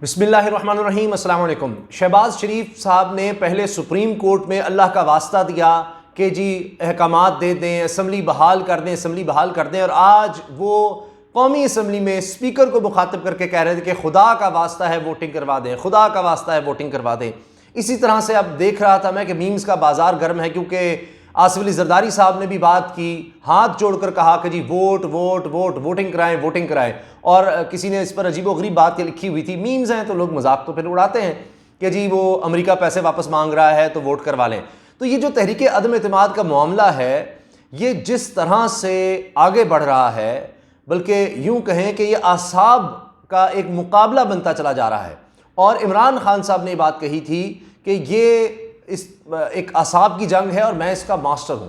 बिस्मिल्लाहिर्रहमानिर्रहीम, अस्सलाम वालेकुम। शहबाज शरीफ साहब ने पहले सुप्रीम कोर्ट में अल्लाह का वास्ता दिया कि जी अहकामात दे दें, असम्बली बहाल कर दें, असम्बली बहाल कर दें, और आज वो कौमी असम्बली में स्पीकर को मुखातिब करके कह रहे थे कि खुदा का वास्ता है वोटिंग करवा दें, खुदा का वास्ता है वोटिंग करवा दें। इसी तरह से अब देख रहा था मैं कि मीम्स का बाजार गर्म है, क्योंकि आसिफ अली जरदारी साहब ने भी बात की, हाथ जोड़कर कहा कि जी वोट वोट वोट, वोटिंग कराएं वोटिंग कराएं। और किसी ने इस पर अजीबोगरीब बात लिखी हुई थी, मीम्स हैं तो लोग मजाक तो फिर उड़ाते हैं कि जी वो अमेरिका पैसे वापस मांग रहा है तो वोट करवा लें। तो ये जो तहरीक अदम एतमाद का मामला है, ये जिस तरह से आगे बढ़ रहा है, बल्कि यूं कहें कि ये आसाब का एक मुकाबला बनता चला जा रहा है। और इमरान खान साहब ने बात कही थी कि ये इस एक आसाब की जंग है और मैं इसका मास्टर हूं।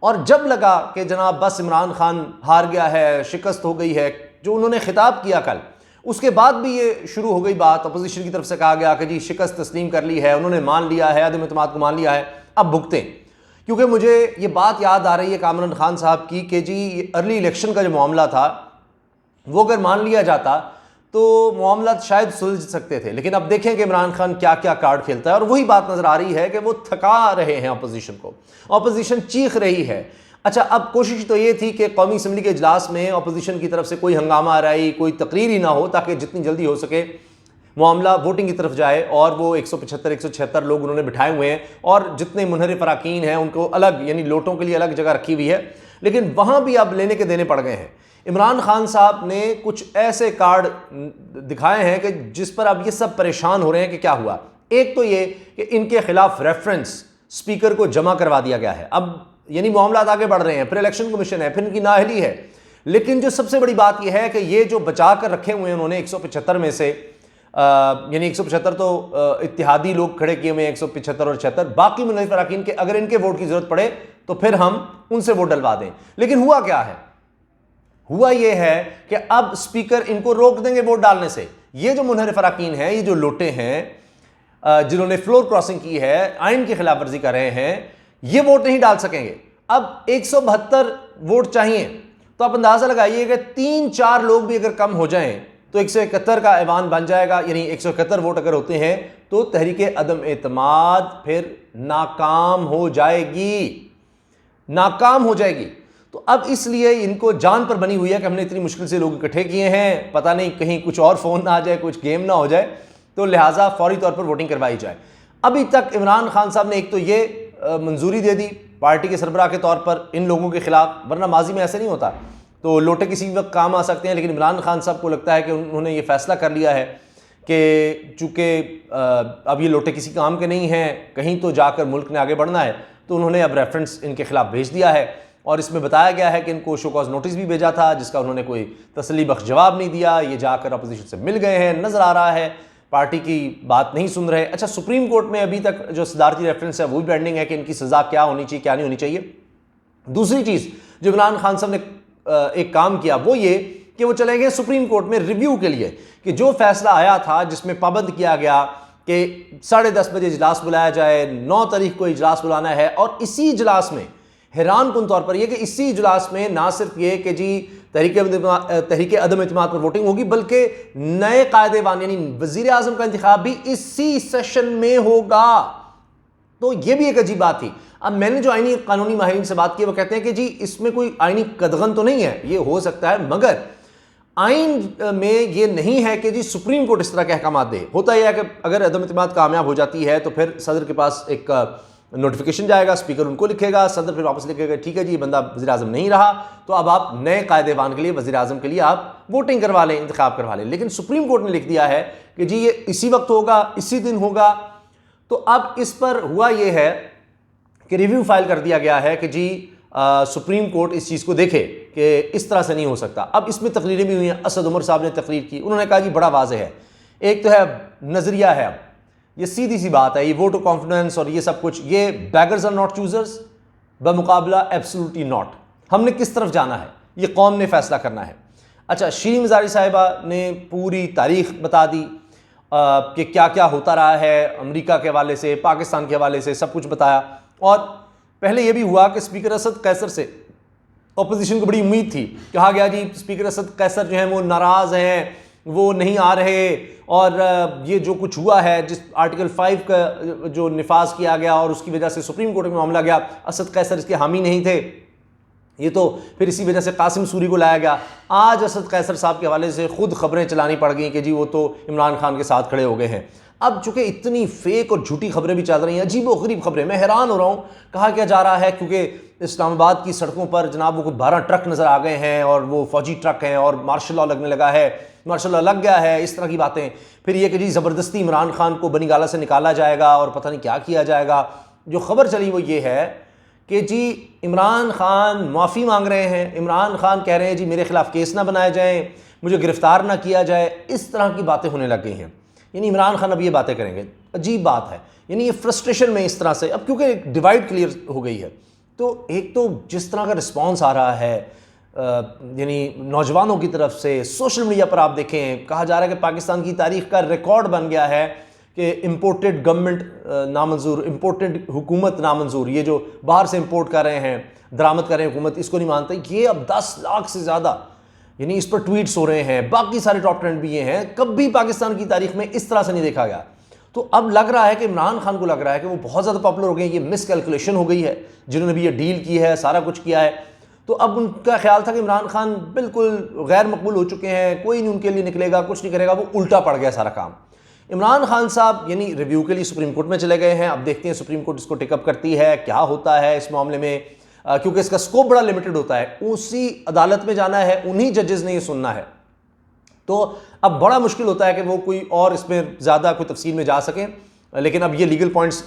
और जब लगा कि जनाब बस इमरान खान हार गया है, शिकस्त हो गई है, जो उन्होंने खिताब किया कल, उसके बाद भी ये शुरू हो गई बात, अपोजिशन की तरफ से कहा गया कि जी शिकस्त तस्लीम कर ली है, उन्होंने मान लिया है, अदम एतमाद को मान लिया है, अब भुगतें। क्योंकि मुझे ये बात याद आ रही है कामरान खान साहब की कि जी अर्ली इलेक्शन का जो मामला था वो अगर मान लिया जाता तो मामला शायद सुलझ सकते थे। लेकिन अब देखें कि इमरान खान क्या क्या कार्ड खेलता है, और वही बात नजर आ रही है कि वो थका रहे हैं अपोजिशन को, अपोजिशन चीख रही है। अच्छा, अब कोशिश तो ये थी कि कौमी असम्बली के इजलास में अपोजिशन की तरफ से कोई हंगामा रही, कोई तकरीर ही ना हो, ताकि जितनी जल्दी हो सके मामला वोटिंग की तरफ जाए। और वो 175 176 लोग उन्होंने बिठाए हुए हैं, और जितने मुनहरिफ अरकान हैं उनको अलग, यानी लोटों के लिए अलग जगह रखी हुई है। लेकिन वहाँ भी अब लेने के देने पड़ गए हैं। इमरान खान साहब ने कुछ ऐसे कार्ड दिखाए हैं कि जिस पर अब ये सब परेशान हो रहे हैं कि क्या हुआ। एक तो ये कि इनके खिलाफ रेफरेंस स्पीकर को जमा करवा दिया गया है। अब यानी मामला आगे बढ़ रहे हैं, फिर इलेक्शन कमीशन है, फिर इनकी नाअहली है। लेकिन जो सबसे बड़ी बात यह है कि ये जो बचा कर रखे हुए हैं उन्होंने 175 में से, यानी 175 तो इत्तेहादी लोग खड़े किए हुए हैं, 175 और 76 बाकी मुनहरिफ अरकान के, अगर इनके वोट की जरूरत पड़े तो फिर हम उनसे वोट डलवा दें। लेकिन हुआ क्या है? हुआ यह है कि अब स्पीकर इनको रोक देंगे वोट डालने से। ये जो मुनहरिफ अरकान हैं, ये जो लोटे हैं, जिन्होंने फ्लोर क्रॉसिंग की है, आइन की खिलाफ वर्जी कर रहे हैं, ये वोट नहीं डाल सकेंगे। अब 172 वोट चाहिए, तो आप अंदाजा लगाइए कि 3-4 लोग भी अगर कम हो जाएं तो 171 का ऐवान बन जाएगा। यानी 171 वोट अगर होते हैं तो तहरीक अदम एतमाद फिर नाकाम हो जाएगी, नाकाम हो जाएगी। तो अब इसलिए इनको जान पर बनी हुई है कि हमने इतनी मुश्किल से लोग इकट्ठे किए हैं, पता नहीं कहीं कुछ और फोन ना आ जाए, कुछ गेम ना हो जाए, तो लिहाजा फौरी तौर पर वोटिंग करवाई जाए। अभी तक इमरान खान साहब ने एक तो ये मंजूरी दे दी पार्टी के सरबराह के तौर पर इन लोगों के खिलाफ, वरना माजी में ऐसे नहीं होता, तो लोटे किसी भी वक्त काम आ सकते हैं। लेकिन इमरान खान साहब को लगता है कि उन्होंने ये फैसला कर लिया है कि चूँकि अब ये लोटे किसी काम के नहीं हैं, कहीं तो जाकर मुल्क ने आगे बढ़ना है, तो उन्होंने अब रेफरेंस इनके खिलाफ भेज दिया है। और इसमें बताया गया है कि इनको शो कॉज नोटिस भी भेजा था, जिसका उन्होंने कोई तसल्ली बख्श जवाब नहीं दिया। ये जाकर अपोजिशन से मिल गए हैं, नजर आ रहा है पार्टी की बात नहीं सुन रहे। अच्छा, सुप्रीम कोर्ट में अभी तक जो सदारती रेफरेंस है वो भी पेंडिंग है कि इनकी सजा क्या होनी चाहिए, क्या नहीं होनी चाहिए। दूसरी चीज जो इमरान खान साहब ने एक काम किया वो ये कि वो चले गए सुप्रीम कोर्ट में रिव्यू के लिए, कि जो फैसला आया था जिसमें पाबंद किया गया कि 10:30 बजे इजलास बुलाया जाए, 9 तारीख को इजलास बुलाना है, और इसी इजलास में हैरान कुन तौर पर यह कि इसी इजलास में ना सिर्फ ये कि जी तहरीक अदम एतमाद पर वोटिंग होगी, बल्कि नए कायदेवान यानी वजीर आजम का इंतखाब भी इसी सेशन में होगा। तो यह भी एक अजीब बात थी। अब मैंने जो आईनी कानूनी माहिरीन से बात की, वो कहते हैं कि जी इसमें कोई आईनी कदगन तो नहीं है, ये हो सकता है, मगर आइन में ये नहीं है कि जी सुप्रीम कोर्ट इस तरह के अहकाम दे। होता यह है कि अगर अदम एतमाद कामयाब हो जाती है तो फिर सदर के पास एक नोटिफिकेशन जाएगा, स्पीकर उनको लिखेगा, सदर फिर वापस लिखेगा, ठीक है जी बंदा वज़ीर आज़म नहीं रहा, तो अब आप नए कायदेवान के लिए, वज़ीर आज़म के लिए आप वोटिंग करवा लें, इंतखाब करवा लें। लेकिन सुप्रीम कोर्ट ने लिख दिया है कि जी ये इसी वक्त होगा, इसी दिन होगा। तो अब इस पर हुआ ये है कि रिव्यू फाइल कर दिया गया है कि जी सुप्रीम कोर्ट इस चीज़ को देखे कि इस तरह से नहीं हो सकता। अब इसमें तकरीरें भी हुई हैं, असद उमर साहब ने तकरीर की, उन्होंने कहा जी बड़ा वाज़ेह है, एक तो है नज़रिया है, ये सीधी सी बात है, ये वोट ऑफ कॉन्फिडेंस और ये सब कुछ, ये बैगर्स आर नॉट चूजर्स बमुकाबला एब्सोल्युटली नॉट। हमने किस तरफ जाना है ये कौम ने फैसला करना है। अच्छा, शीरीन मज़ारी साहिबा ने पूरी तारीख बता दी कि क्या क्या होता रहा है, अमेरिका के हवाले से, पाकिस्तान के हवाले से सब कुछ बताया। और पहले यह भी हुआ कि स्पीकर असद कैसर से अपोजिशन को बड़ी उम्मीद थी, कहा गया जी स्पीकर असद कैसर जो है वो नाराज़ हैं, वो नहीं आ रहे, और ये जो कुछ हुआ है, जिस आर्टिकल 5 का जो निफाज किया गया और उसकी वजह से सुप्रीम कोर्ट में मामला गया, असद कैसर इसके हामी नहीं थे, ये तो फिर इसी वजह से कासिम सूरी को लाया गया। आज असद कैसर साहब के हवाले से खुद खबरें चलानी पड़ गई कि जी वो तो इमरान खान के साथ खड़े हो गए हैं। अब चूंकि इतनी फेक और झूठी खबरें भी चल रही हैं, अजीब व गरीब खबरें, मैं हैरान हो रहा हूँ। कहा क्या जा रहा है, क्योंकि इस्लामाबाद की सड़कों पर जनाब वो कुछ 12 ट्रक नज़र आ गए हैं और वो फौजी ट्रक हैं और मार्शल लॉ लगने लगा है, मार्शल लॉ लग गया है, इस तरह की बातें। फिर ये कि जी ज़बरदस्ती इमरान खान को बनी गाला से निकाला जाएगा और पता नहीं क्या किया जाएगा। जो खबर चली वो ये है कि जी इमरान खान माफ़ी मांग रहे हैं, इमरान खान कह रहे हैं जी मेरे खिलाफ केस ना बनाए जाएं, मुझे गिरफ्तार ना किया जाए, इस तरह की बातें होने लग गई हैं। यानी इमरान खान अब ये बातें करेंगे, अजीब बात है। यानी ये फ्रस्ट्रेशन में इस तरह से, अब क्योंकि एक डिवाइड क्लियर हो गई है, तो एक तो जिस तरह का रिस्पॉन्स आ रहा है यानी नौजवानों की तरफ से, सोशल मीडिया पर आप देखें, कहा जा रहा है कि पाकिस्तान की तारीख का रिकॉर्ड बन गया है कि इम्पोर्टेड गवर्नमेंट नामंजूर, इम्पोर्टेड हुकूमत नामंजूर, ये जो बाहर से इम्पोर्ट कर रहे हैं, दरामद कर रहे हैं हुकूमत, इसको नहीं मानते। ये अब 10 लाख से ज़्यादा यानी इस पर ट्वीट्स हो रहे हैं, बाकी सारे टॉप ट्रेंड भी ये हैं, कभी पाकिस्तान की तारीख में इस तरह से नहीं देखा गया। तो अब लग रहा है कि इमरान खान को लग रहा है कि वो बहुत ज़्यादा पॉपुलर हो गए, ये मिस कैलकुलेशन हो गई है, जिन्होंने भी ये डील की है, सारा कुछ किया है। तो अब उनका ख्याल था कि इमरान खान बिल्कुल गैर मकबूल हो चुके हैं, कोई नहीं उनके लिए निकलेगा, कुछ नहीं करेगा, वो उल्टा पड़ गया सारा काम। इमरान खान साहब यानी रिव्यू के लिए सुप्रीम कोर्ट में चले गए हैं। अब देखते हैं सुप्रीम कोर्ट इसको टेकअप करती है, क्या होता है इस मामले में, क्योंकि इसका स्कोप बड़ा लिमिटेड होता है, उसी अदालत में जाना है, उन्हीं जजेस ने ये सुनना है। तो अब बड़ा मुश्किल होता है कि वो कोई और इसमें ज़्यादा कोई तफसील में जा सकें, लेकिन अब ये लीगल पॉइंट्स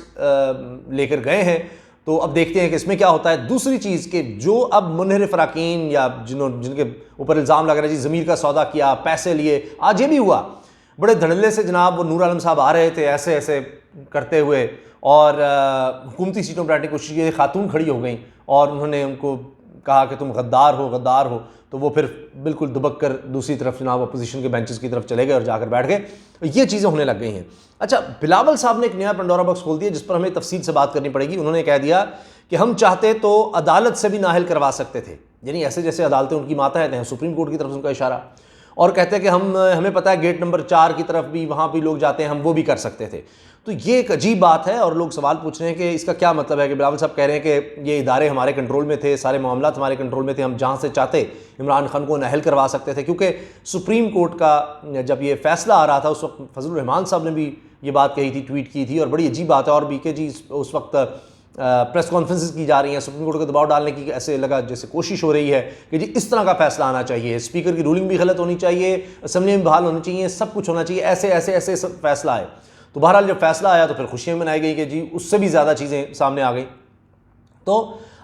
लेकर गए हैं, तो अब देखते हैं कि इसमें क्या होता है। दूसरी चीज़ कि जो अब मुनहरिफ अराकीन या जिनके ऊपर इल्ज़ाम लग रहा है जी ज़मीर का सौदा किया, पैसे लिए, आज ये भी हुआ, बड़े धड़ल्ले से जनाब वो नूर आलम साहब आ रहे थे ऐसे ऐसे करते हुए, और हुकूमती सीटों पर बैठने की कोशिश की, खातून खड़ी हो गई और उन्होंने उनको कहा कि तुम गद्दार हो, गद्दार हो, तो वो फिर बिल्कुल दुबक कर दूसरी तरफ जनाब अपोजिशन के बेंचेस की तरफ चले गए और जाकर बैठ गए। ये चीज़ें होने लग गई हैं। अच्छा, बिलावल साहब ने एक नया पंडोरा बॉक्स खोल दिया जिस पर हमें तफसील से बात करनी पड़ेगी। उन्होंने कह दिया कि हम चाहते तो अदालत से भी नाअहल करवा सकते थे, यानी ऐसे जैसे अदालतें उनकी मातहत हैं, सुप्रीम कोर्ट की तरफ से उनका इशारा, और कहते हैं कि हमें पता है गेट नंबर 4 की तरफ भी, वहाँ भी लोग जाते हैं, हम वो भी कर सकते थे। तो ये एक अजीब बात है और लोग सवाल पूछ रहे हैं कि इसका क्या मतलब है। कि बिलावल साहब कह रहे हैं कि ये इदारे हमारे कंट्रोल में थे, सारे मामला हमारे कंट्रोल में थे, हम जहाँ से चाहते इमरान खान को नाअहल करवा सकते थे। क्योंकि सुप्रीम कोर्ट का जब ये फैसला आ रहा था उस वक्त फजलुर रहमान साहब ने भी ये बात कही थी, ट्वीट की थी, और बड़ी अजीब बात है। और बीके जी उस वक्त प्रेस कॉन्फ्रेंसेस की जा रही हैं, सुप्रीम कोर्ट को दबाव डालने की ऐसे लगा जैसे कोशिश हो रही है कि जी इस तरह का फैसला आना चाहिए, स्पीकर की रूलिंग भी गलत होनी चाहिए, असेंबली में बहाल होनी चाहिए, सब कुछ होना चाहिए, ऐसे ऐसे ऐसे सब फैसला आए। तो बहरहाल जब फैसला आया तो फिर खुशियाँ मनाई गई कि जी उससे भी ज़्यादा चीज़ें सामने आ गई। तो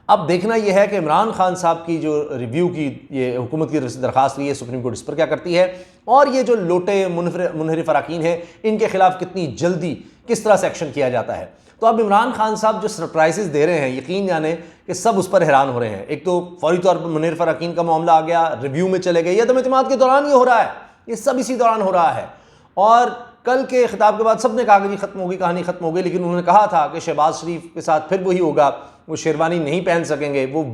अब देखना यह है कि इमरान खान साहब की जो रिव्यू की ये हुकूमत की दरख्वास्त ली है सुप्रीम कोर्ट, इस पर क्या करती है, और ये जो लोटे मुनहरिफ अराकीन हैं इनके खिलाफ कितनी जल्दी किस तरह से एक्शन किया जाता है। तो अब इमरान खान साहब जो सरप्राइजेस दे रहे हैं, यकीन जाने कि सब उस पर हैरान हो रहे हैं। एक तो फौरी तौर पर मुनहरिफ अराकीन का मामला आ गया, रिव्यू में चले गए, यह इत्मीनान के दौरान ये हो रहा है, ये सब इसी दौरान हो रहा है। और कल के खिताब के बाद सबने कहा कि जी खत्म होगी, कहानी खत्म हो गई, लेकिन उन्होंने कहा था कि शहबाज शरीफ के साथ फिर वही होगा, वो शेरवानी नहीं पहन सकेंगे, वो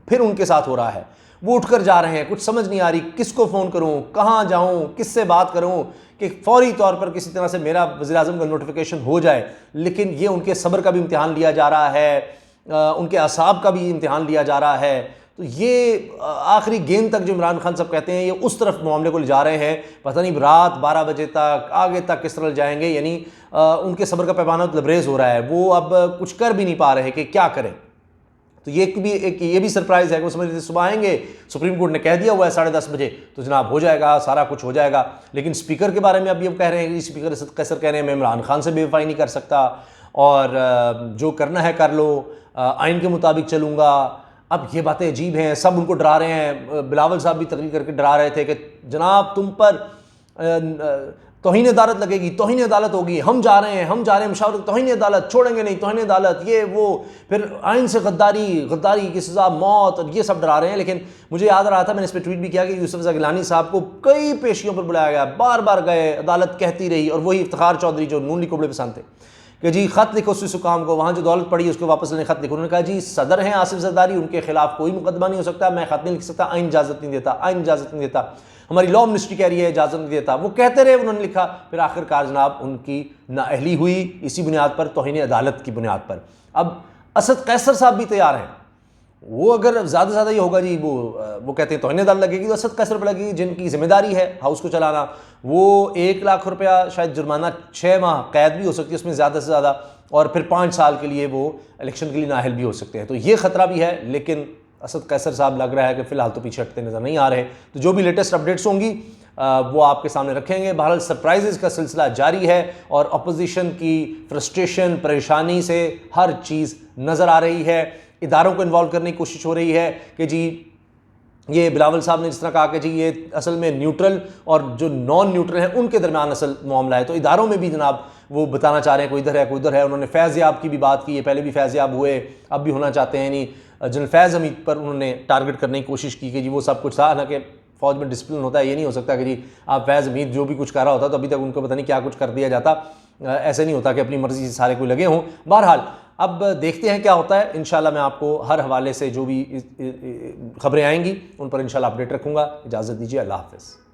फिर उनके साथ हो रहा है। वो उठकर जा रहे हैं, कुछ समझ नहीं आ रही किसको फ़ोन करूं, कहाँ जाऊं, किससे बात करूं कि फौरी तौर पर किसी तरह से मेरा वज़ीर-ए-आज़म का नोटिफिकेशन हो जाए। लेकिन ये उनके सब्र का भी इम्तिहान लिया जा रहा है, उनके असाब का भी इम्तिहान लिया जा रहा है। तो ये आखिरी गेंद तक जो इमरान खान साहब कहते हैं ये उस तरफ मामले को ले जा रहे हैं, पता नहीं रात 12 बजे तक आगे तक किस तरह जाएंगे। यानी उनके सब्र का पैमाना लबरेज हो रहा है, वो अब कुछ कर भी नहीं पा रहे कि क्या करें। तो ये भी सरप्राइज़ है कि वो समझ रहे सुबह आएंगे, सुप्रीम कोर्ट ने कह दिया हुआ है 10:30 बजे तो जनाब हो जाएगा, सारा कुछ हो जाएगा। लेकिन स्पीकर के बारे में अब ये कह रहे हैं कि स्पीकर कैसर कह रहे हैं मैं इमरान खान से बेवफाई नहीं कर सकता और जो करना है कर लो, आइन के मुताबिक चलूँगा। अब ये बातें अजीब हैं, सब उनको डरा रहे हैं। बिलावल साहब भी तकरीर करके डरा रहे थे कि जनाब तुम पर तौहीन अदालत लगेगी, तौहीन अदालत होगी, हम जा रहे हैं मुशावरत, तौहीन अदालत छोड़ेंगे नहीं, तौहीन अदालत ये वो, फिर आइन से गद्दारी की सज़ा मौत, और ये सब डरा रहे हैं। लेकिन मुझे याद आ रहा था, मैंने इस पर ट्वीट भी किया कि यूसुफ ज़ा गिलानी साहब को कई पेशियों पर बुलाया गया, बार बार गए, अदालत कहती रही, और वही इफ्तिखार चौधरी जो नून लीग को बड़े पसंद थे कि जी ख़त लिखो सुकाम को, वहाँ जो दौलत पड़ी उसको वापस लेने ख़त लिखो। उन्होंने कहा जी सदर हैं आसिफ जरदारी, उनके खिलाफ कोई मुकदमा नहीं हो सकता, मैं ख़त नहीं लिख सकता, आइन इजाज़त नहीं देता, आइन इजाज़त नहीं देता, हमारी लॉ मिनिस्ट्री कह रही है इजाज़त नहीं देता। वो कहते रहे, उन्होंने लिखा, फिर आखिरकार जनाब उनकी नाअहली हुई इसी बुनियाद पर, तौहीन अदालत की बुनियाद पर। अब असद कैसर साहब भी तैयार हैं, वो अगर ज़्यादा से ज़्यादा ये होगा जी वो कहते हैं तौहीन अदालत लगेगी तो असद कैसर पर लगेगी, जिनकी जिम्मेदारी है हाउस को चलाना। वो 1 लाख रुपया शायद जुर्माना, 6 माह कैद भी हो सकती है उसमें ज़्यादा से ज़्यादा, और फिर 5 साल के लिए वो इलेक्शन के लिए नाअहल भी हो सकते हैं। तो ये ख़तरा भी है, लेकिन असद कैसर साहब लग रहा है कि फ़िलहाल तो पीछे हटते नज़र नहीं आ रहे। तो जो भी लेटेस्ट अपडेट्स होंगी वो आपके सामने रखेंगे। बहरहाल सरप्राइजेज़ का सिलसिला जारी है और अपोजिशन की फ्रस्ट्रेशन, परेशानी से हर चीज़ नज़र आ रही है। इदारों को इन्वॉल्व करने की कोशिश हो रही है कि जी ये बिलावल साहब ने जिस तरह कहा कि जी ये असल में न्यूट्रल और जो नॉन न्यूट्रल हैं उनके दरमियान असल मामला है। तो इदारों में भी जनाब वो बताना चाह रहे हैं कोई इधर है कोई उधर है। उन्होंने फैज़ याब की भी बात की है, पहले भी फैज़ याब हुए, अब भी होना चाहते हैं। नहीं जनरल फैज़ हमीद पर उन्होंने टारगेट करने की कोशिश की कि जी वो सब कुछ था, हालांकि फ़ौज में डिसिप्लिन होता है, ये नहीं हो सकता कि जी आप फैज़ हमीद जो भी कुछ कर रहा होता तो अभी तक उनको पता नहीं क्या कुछ कर दिया जाता। ऐसे नहीं होता कि अपनी मर्ज़ी से सारे कोई लगे हों। बहरहाल अब देखते हैं क्या होता है। इंशाल्लाह मैं आपको हर हवाले से जो भी खबरें आएंगी उन पर इंशाल्लाह अपडेट रखूँगा। इजाज़त दीजिए, अल्लाह हाफ़िज़।